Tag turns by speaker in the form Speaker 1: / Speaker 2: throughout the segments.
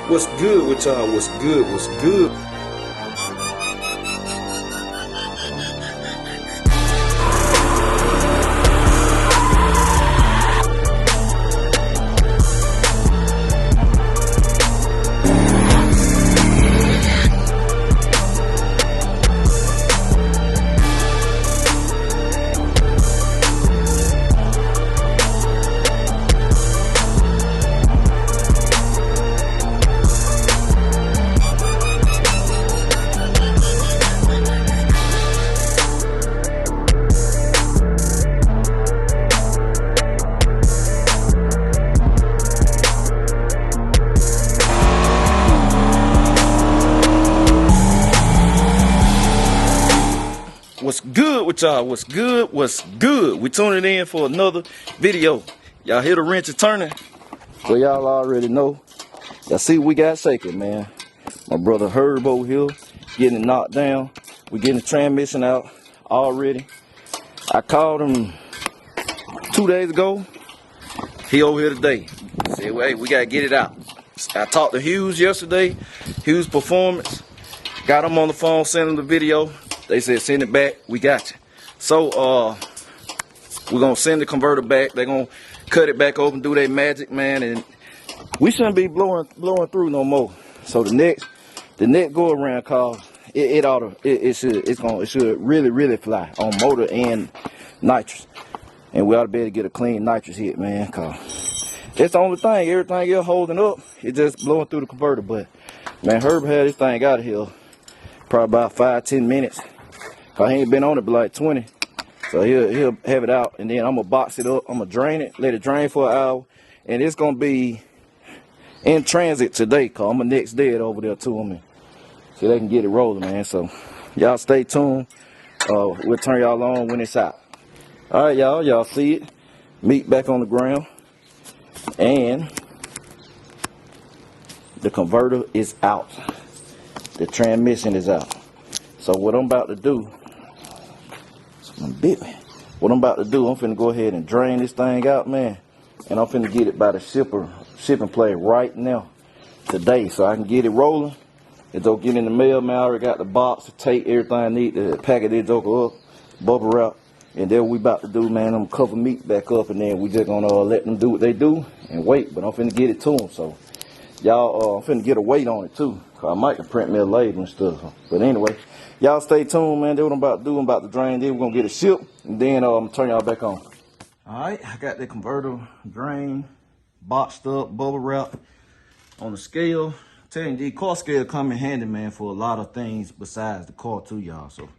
Speaker 1: What's good with y'all? What's good? What's good? What's good with y'all? What's good? What's good? We tuning in for another video. Y'all hear the wrench is turning? Well, y'all already know. Y'all see what we got shaking, man. My brother Herb over here getting it knocked down. We getting the transmission out already. I called him 2 days ago. He over here today. Said, well, hey, we gotta get it out. I talked to Hughes yesterday. Hughes Performance. Got him on the phone, sent him the video. They said send it back, we got you. So we're gonna send the converter back. They're gonna cut it back open, do their magic, man, and we shouldn't be blowing through no more. So the next go around call, it should really fly on motor and nitrous. And we ought to be able to get a clean nitrous hit, man, cause it's the only thing. Everything else holding up, it's just blowing through the converter. But man, Herb had this thing out of here probably about 5-10 minutes. I ain't been on it but like 20. So he'll have it out, and then I'm gonna box it up. I'm gonna drain it, let it drain for an hour, and it's gonna be in transit today, cause I'm gonna next day it over there to them so they can get it rolling, man. So y'all stay tuned. We'll turn y'all on when it's out. All right, y'all see it. Meat back on the ground, and the converter is out. The transmission is out. So what I'm about to do, What I'm about to do, I'm finna go ahead and drain this thing out, man. And I'm finna get it by the shipping place right now, today, so I can get it rolling. It'll get in the mail, man. I already got the box, the tape, everything I need to package this joker up, bubble wrap. And then what we about to do, man, I'm gonna cover meat back up, and then we just gonna let them do what they do and wait. But I'm finna get it to them, so y'all, I'm finna get a weight on it too. I might print me a label and stuff. But anyway, y'all stay tuned, man. That's what I'm about to do. I'm about to drain. Then we're going to get it shipped. And then I'm going to turn y'all back on. All right. I got the converter drained, boxed up, bubble wrap on the scale. I'm telling you, the car scale come in handy, man, for a lot of things besides the car too, y'all. So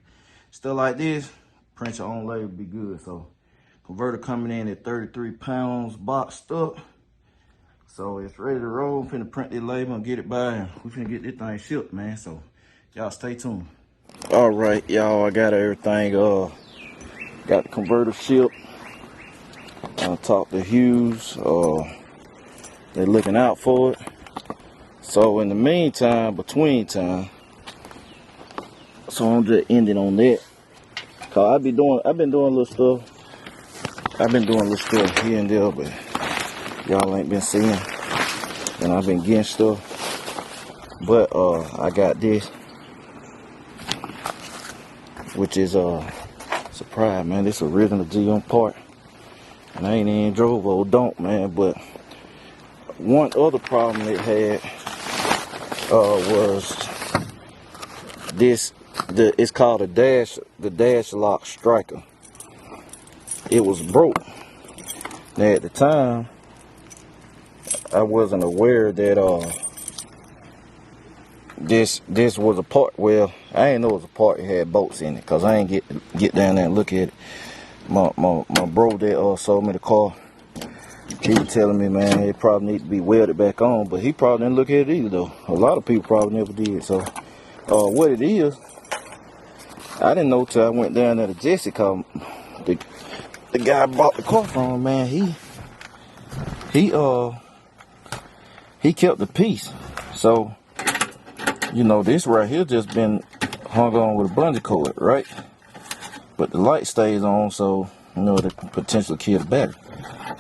Speaker 1: stuff like this, print your own label, be good. So converter coming in at 33 pounds, boxed up. So it's ready to roll. I'm finna print this label and get it by, and we finna get this thing shipped, man. So y'all stay tuned. All right, y'all, I got everything. Got the converter shipped. I talked to Hughes. They're looking out for it. So in the meantime, between time, so I'm just ending on that. Cause I've been doing little stuff. I've been doing little stuff here and there, but y'all ain't been seeing, and I've been getting stuff. But I got this, which is surprise, man. This original GM part, and I ain't even drove old don't, man. But one other problem it had was this. It's called the dash lock striker. It was broke. Now at the time, I wasn't aware that this was a part. Well, I didn't know it was a part that had bolts in it, cause I ain't get down there and look at it. My bro that sold me the car, he was telling me, man, it probably need to be welded back on, but he probably didn't look at it either though. A lot of people probably never did. So what it is, I didn't know till I went down there to Jesse, cause the guy I bought the car from, man, he kept the piece. So, you know, this right here just been hung on with a bungee cord, right? But the light stays on, so, you know, they could potentially kill the battery.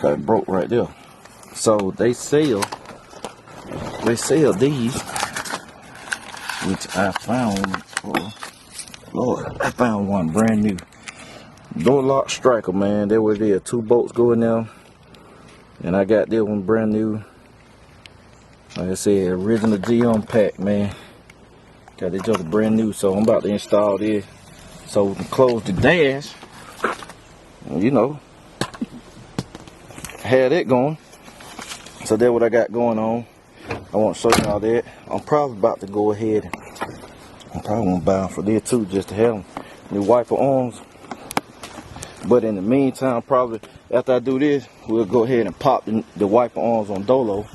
Speaker 1: Got it broke right there. So they sell they sell these, which I found. Oh, Lord, I found one brand new. Door lock striker, man. There was there 2 bolts going there, and I got this one brand new. Like I said, original GM pack, man. Got this just brand new, so I'm about to install this so we can close the dash. You know, had it going. So that's what I got going on. I want to show y'all that. I'm probably about to go ahead. I'm probably gonna buy them for this too, just to have them. New wiper arms. But in the meantime, probably after I do this, we'll go ahead and pop the wiper arms on Dolo.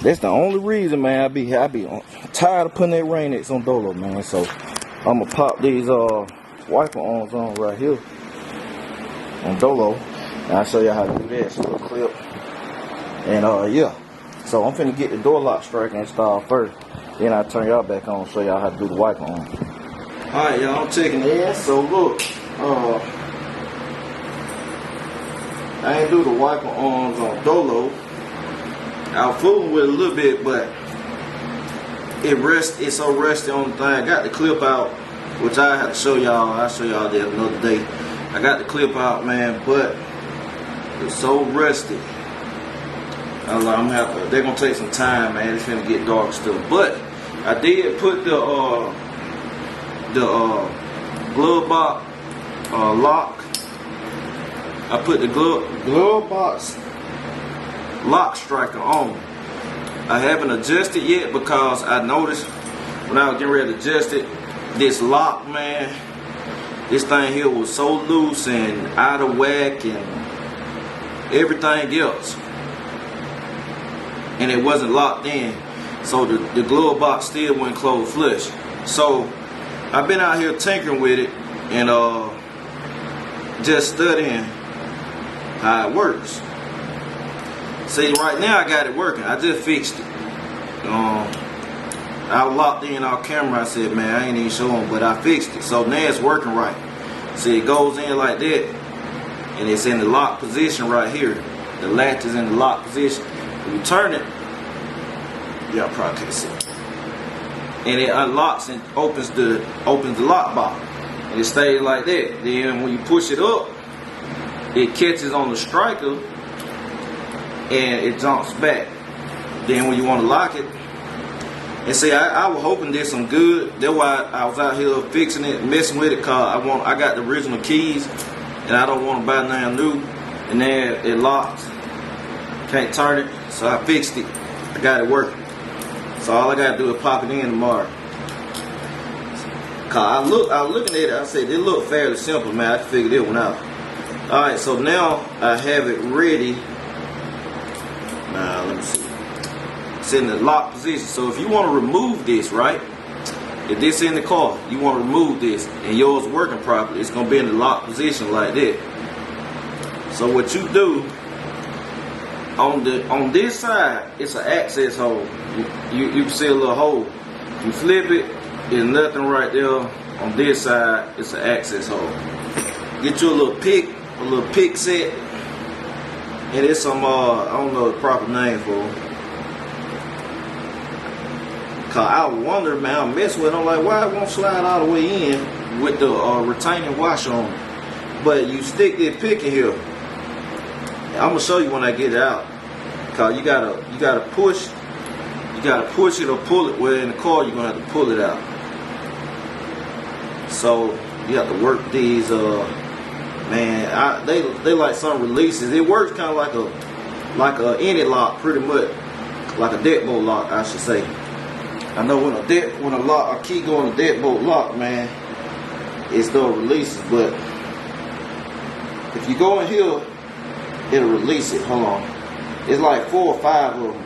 Speaker 1: That's the only reason, man. I be tired of putting that rain X on Dolo, man. So I'm gonna pop these wiper arms on right here on Dolo, and I'll show you how to do that. So a clip, and yeah. So I'm finna get the door lock striker installed first, then I'll turn y'all back on, show y'all how to do the wiper arm. All right, y'all, I'm checking in. So look, I ain't do the wiper arms on Dolo. I was fooling with it a little bit, but it's so rusty on the thing. I got the clip out, which I have to show y'all. I'll show y'all that another day. I got the clip out, man, but it's so rusty. I'm gonna have to, they're gonna take some time, man. It's gonna get dark still. But I did put the glove box lock. I put the glove box lock striker on. I haven't adjusted yet because I noticed when I was getting ready to adjust it, this lock, man, this thing here was so loose and out of whack and everything else, and it wasn't locked in, so the glove box still wouldn't close flush. So I've been out here tinkering with it and just studying how it works. See, right now I got it working. I just fixed it. I locked in our camera. I said, man, I ain't even showing, but I fixed it. So now it's working right. See, it goes in like that, and it's in the lock position right here. The latch is in the lock position. When you turn it, y'all probably can't see it, and it unlocks and opens the lock box, and it stays like that. Then when you push it up, it catches on the striker and it jumps back. Then when you want to lock it, and see, I was hoping there's some good. That's why I was out here fixing it, messing with it, cause I got the original keys, and I don't want to buy nothing new. And then it locked, can't turn it, so I fixed it. I got it working. So all I gotta do is pop it in tomorrow. Cause I was looking at it, I said it looked fairly simple, man. I can figure this one out. All right, so now I have it ready. Now let me see. It's in the lock position. So if you want to remove this, right? If this in the car, you want to remove this, and yours working properly, it's gonna be in the lock position like that. So what you do on this side, it's an access hole. You can see a little hole. You flip it, there's nothing right there. On this side, it's an access hole. Get you a little pick set, and it's some I don't know the proper name for it. Cause I was wondering, man, I mess with it. I'm like, why it won't slide all the way in with the retaining washer on it? But you stick this pick in here. I'm gonna show you when I get it out. Cause you gotta push it or pull it. Well, in the car you're gonna have to pull it out. So you have to work these. Man, they like some releases. It works kind of like a any lock, pretty much like a deadbolt lock, I should say. I know when a key go on a deadbolt lock, man, it still releases. But if you go in here, it'll release it. Hold on, it's like 4 or 5 of them,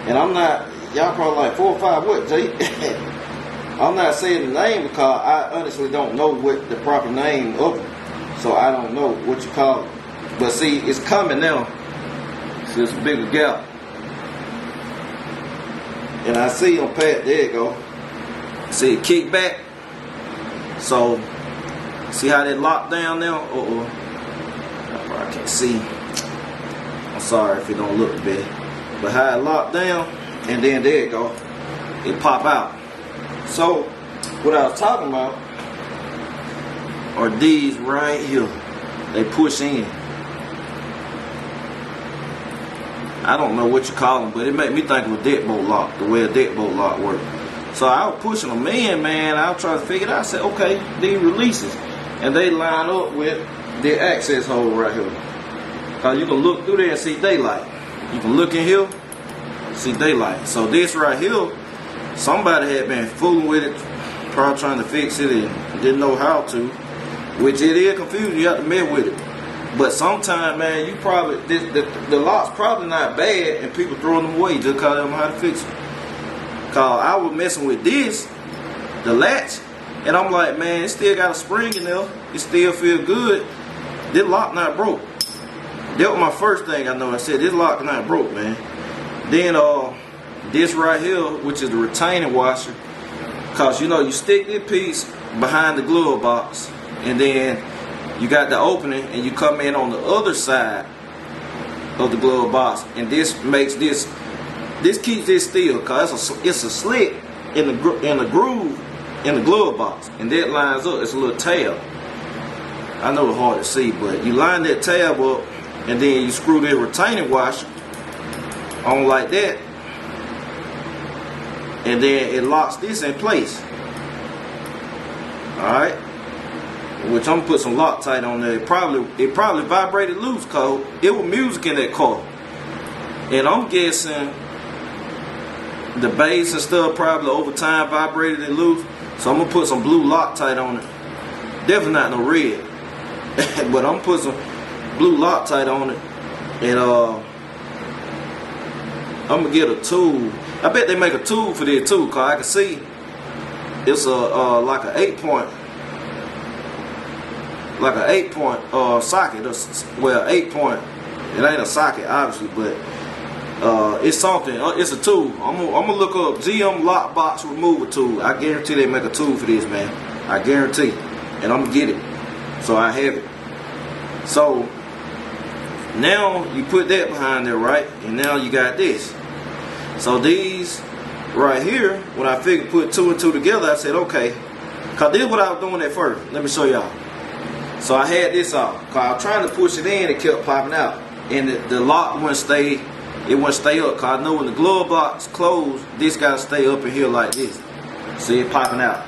Speaker 1: and I'm not. Y'all probably like 4 or 5 what, Jay? I'm not saying the name because I honestly don't know what the proper name of them. So I don't know what you call it. But see, it's coming now. So it's a bigger gap. And I see on Pat, there you go. See it kick back. So, see how that locked down now? I can't see. I'm sorry if it don't look bad. But how it locked down, and then there it go. It pop out. So what I was talking about are these right here. They push in. I don't know what you call them, but it made me think of a deadbolt lock, the way a deadbolt lock works. So I was pushing them in, man. I was trying to figure it out. I said, okay, these releases, and they line up with the access hole right here. Cause you can look through there and see daylight. You can look in here, see daylight. So this right here, somebody had been fooling with it, probably trying to fix it and didn't know how to, which it is confusing. You have to mess with it. But sometimes, man, you probably, the lock's probably not bad and people throwing them away just because they don't know how to fix them. Cause I was messing with this, the latch, and I'm like, man, it still got a spring in there. It still feel good. This lock not broke. That was my first thing I know. I said, this lock not broke, man. Then this right here, which is the retaining washer, cause you know you stick this piece behind the glove box, and then you got the opening, and you come in on the other side of the glove box, and this makes this keeps this still, cause it's a slit in the groove in the glove box, and that lines up. It's a little tab. I know it's hard to see, but you line that tab up, and then you screw the retaining washer on like that, and then it locks this in place. All right. Which I'm gonna put some Loctite on there. It probably vibrated loose, cause it was music in that car, and I'm guessing the bass and stuff probably over time vibrated it loose. So I'm gonna put some blue Loctite on it. Definitely not no red, but I'm gonna put some blue Loctite on it, and I'm gonna get a tool. I bet they make a tool for this too, cause I can see it's a like an 8-point. Like an 8-point socket. Well, 8-point. It ain't a socket, obviously, but it's something. It's a tool. I'm gonna look up GM lock box remover tool. I guarantee they make a tool for this, man. I guarantee, and I'm gonna get it. So I have it. So now you put that behind there, right? And now you got this. So these right here, when I figured put 2 and 2 together, I said, okay, cause this is what I was doing at first. Let me show y'all. So I had this off, cause I was trying to push it in, it kept popping out, and the lock wouldn't stay. It wouldn't stay up, cause I know when the glove box closed, this gotta stay up in here like this. See it popping out.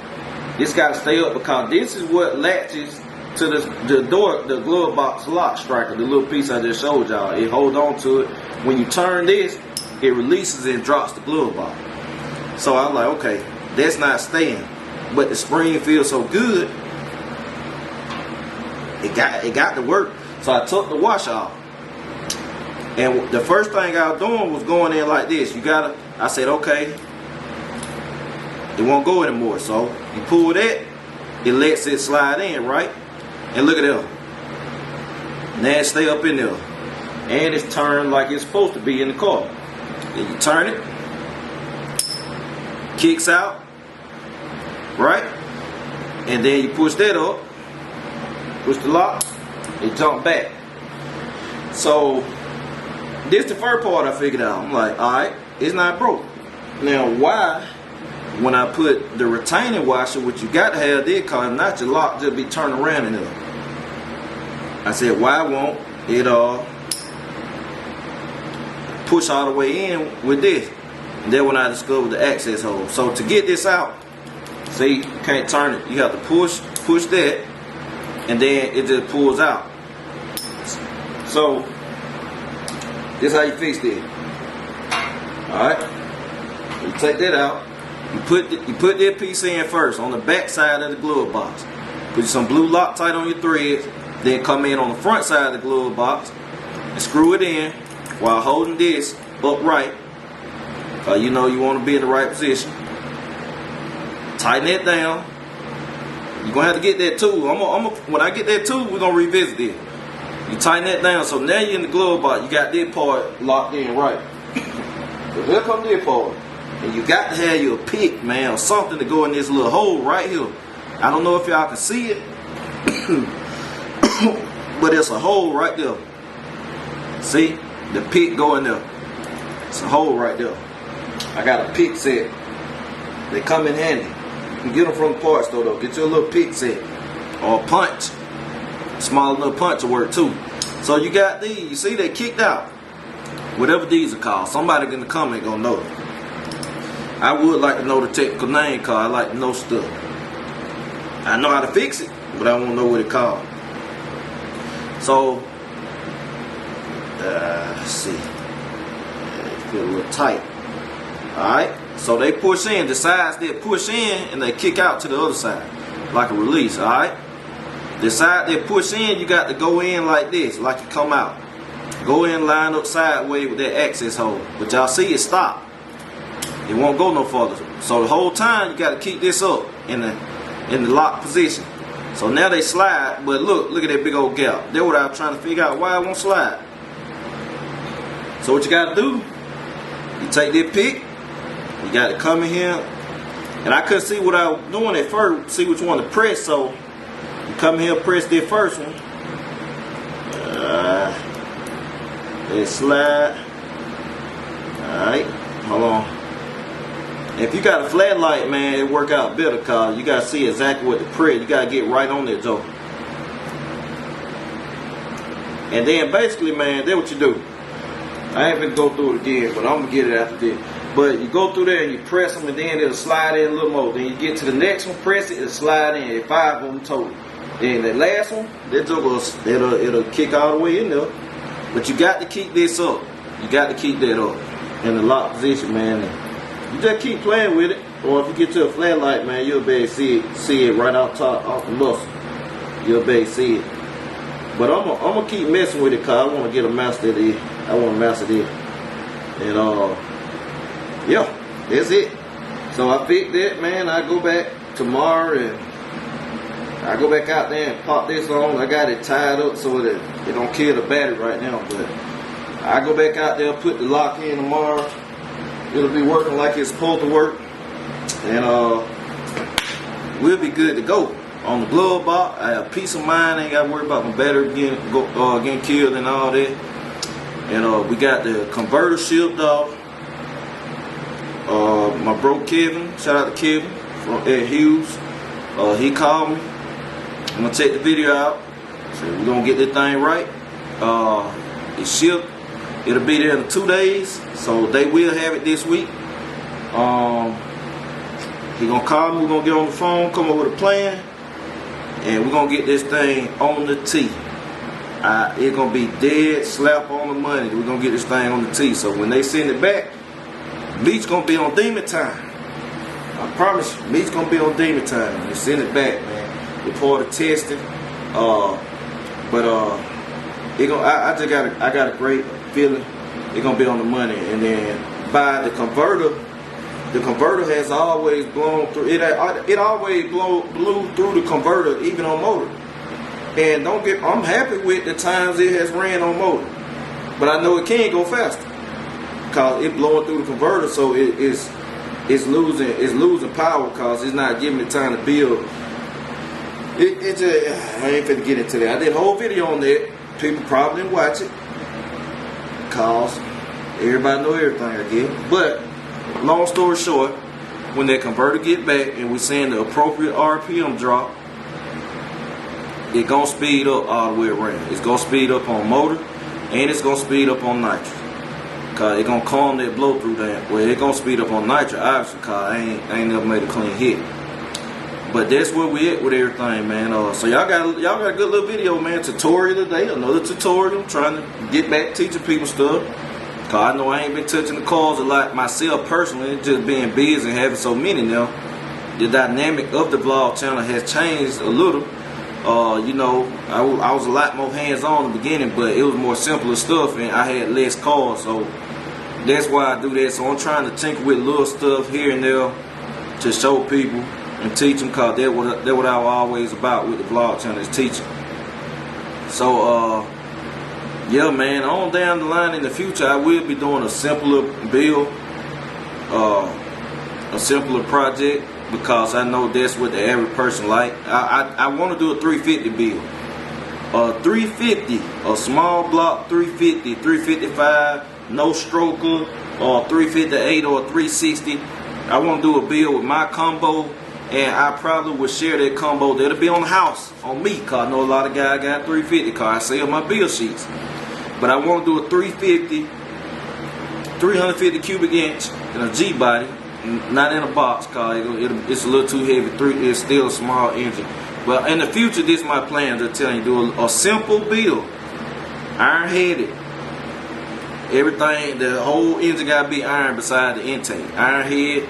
Speaker 1: This gotta stay up because this is what latches to the door, the glove box lock striker, the little piece I just showed y'all. It holds on to it. When you turn this, it releases and drops the glove box. So I was like, okay, that's not staying, but the spring feels so good. It got to work. So I took the wash off. And the first thing I was doing was going in like this. I said, okay, it won't go anymore. So you pull that, it lets it slide in, right? And look at that. Now it stay up in there. And it's turned like it's supposed to be in the car. Then you turn it, kicks out, right? And then you push that up. Push the lock, it jumped back. So this the first part I figured out. I'm like, alright, it's not broke. Now why, when I put the retaining washer, which you got to have this, cause not your lock just be turning around in there. I said, why won't it push all the way in with this? And then when I discovered the access hole. So to get this out, see, you can't turn it. You have to push that, and then it just pulls out. So this is how you fix it. Alright, you take that out. You put that piece in first on the back side of the glove box. Put some blue Loctite on your threads. Then come in on the front side of the glove box and screw it in while holding this upright. You know you want to be in the right position. Tighten it down. You're going to have to get that tool. When I get that tool, we're going to revisit it. You tighten that down. So now you're in the glove box. You got this part locked in right. So here comes this part. And you got to have your pick, man, or something to go in this little hole right here. I don't know if y'all can see it. But it's a hole right there. See? The pick go in there. It's a hole right there. I got a pick set. They come in handy. You can get them from the parts store though. Get your little pick set or a punch. Small little punch will work too. So you got these. You see they kicked out. Whatever these are called. Somebody in the comment gonna know. I would like to know the technical name, cause I like to know stuff. I know how to fix it, but I won't know what it called. So let's see. Feel a little tight. Alright. So they push in. The sides they push in and they kick out to the other side. Like a release, alright? The side they push in, you got to go in like this, like you come out. Go in, line up sideways with that access hole. But y'all see it stop. It won't go no further. So the whole time you got to keep this up in the lock position. So now they slide, but look at that big old gap. That's what I was trying to figure out, why it won't slide. So what you got to do, you take that pick, you got to come in here, and I couldn't see what I was doing at first, see which one to press, so you come in here, press this first one, then slide. Alright, hold on. If you got a flat light, man, it work out better, cause you gotta see exactly what to press. You gotta get right on that joke. And then basically, man, that's what you do. I ain't gonna go through it again, but I'm gonna get it after this. But you go through there and you press them, and then it'll slide in a little more. Then you get to the next one, press it, it'll slide in. 5 of them total. Then the last one, that joke it'll kick all the way in there. But you got to keep this up. You got to keep that up in the lock position, man. You just keep playing with it, or if you get to a flat light, man, you'll be able to see it right off top, off the muscle. You'll be able to see it. But I'm gonna keep messing with it, cause I want to get a master of this. I want to master this. And yeah, that's it. So I fixed that, man. I go back tomorrow and I go back out there and pop this on. I got it tied up so that it don't kill the battery right now, but I go back out there, put the lock in tomorrow. It'll be working like it's supposed to work, and we'll be good to go. On the glove box, I have peace of mind. I ain't got to worry about my battery getting killed and all that. And we got the converter shipped off. My bro Kevin, shout out to Kevin at Hughes. He called me. I'm gonna check the video out. So we're gonna get this thing right. It's shipped. It'll be there in 2 days, so they will have it this week. He gonna call me. We're gonna get on the phone, come up with a plan, and we're gonna get this thing on the tee. It's gonna be dead slap on the money. We're gonna get this thing on the tee. So when they send it back, meat's gonna be on demon time. I promise you, meat's gonna be on demon time. When they send it back, man. Before the testing, I got a great feeling it's gonna be on the money. And then by the converter has always blown through. It always blew through the converter, even on motor. And I'm happy with the times it has ran on motor, but I know it can go faster cause it blowing through the converter, so it's losing power cause it's not giving it time to build. I ain't finna get into that. I did a whole video on that. People probably didn't watch it cause everybody know everything I get. But long story short, when that converter get back and we send the appropriate RPM drop, it gonna speed up all the way around. It's gonna speed up on motor and it's gonna speed up on nitrous. Cause it gonna calm that blow through that. Well, it gonna speed up on nitrous obviously cause I ain't never made a clean hit. But that's where we at with everything, man. So y'all got a good little video, man. Tutorial today, another tutorial. Trying to get back teaching people stuff. Cause I know I ain't been touching the cars a lot myself personally. Just being busy and having so many now. The dynamic of the vlog channel has changed a little. You know, I was a lot more hands-on in the beginning, but it was more simpler stuff, and I had less cars. So that's why I do that. So I'm trying to tinker with little stuff here and there to show people and teach them, cause that's what I was always about with the vlog channel, is teaching. So yeah, man, on down the line in the future I will be doing a simpler build, a simpler project, because I know that's what the average person like. I want to do a 350 build, a 350, a small block 350, 355, no stroker, or 358 or 360. I want to do a build with my combo, and I probably would share that combo. That'll be on the house, on me, because I know a lot of guys got 350, because I sell my build sheets. But I want to do a 350 cubic inch in a G body, not in a box, because it's a little too heavy. It's still a small engine. But in the future, this is my plan to tell you, do a simple build, iron headed. Everything, the whole engine got to be iron beside the intake. Iron head,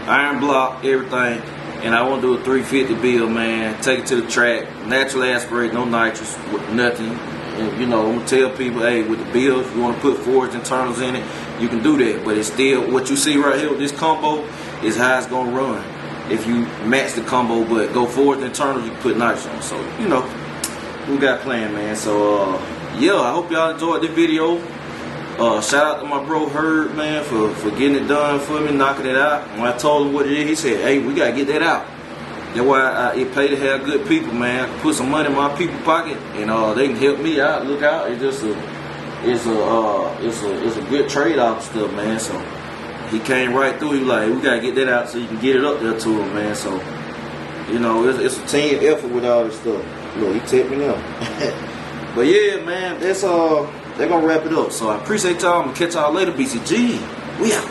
Speaker 1: iron block, everything. And I want to do a 350 build, man. Take it to the track, natural aspirate, no nitrous, nothing. And, you know, I'm going to tell people, hey, with the build, if you want to put forged internals in it, you can do that. But it's still, what you see right here with this combo is how it's going to run. If you match the combo, but go forged internals, you can put nitrous on. So, you know, we got planned, man. So, yeah, I hope y'all enjoyed this video. Shout out to my bro Herb, man, for getting it done for me, knocking it out. When I told him what it is, he said, hey, we got to get that out. That's why it pay to have good people, man. I can put some money in my people pocket, and they can help me out. Look out, it's a good trade-off stuff, man. So he came right through. He was like, we got to get that out so you can get it up there to him, man. So, you know, it's a team effort with all this stuff. Look, he tipped me now. But yeah, man, that's they're gonna wrap it up. So I appreciate y'all. I'm gonna catch y'all later. BCG. We out.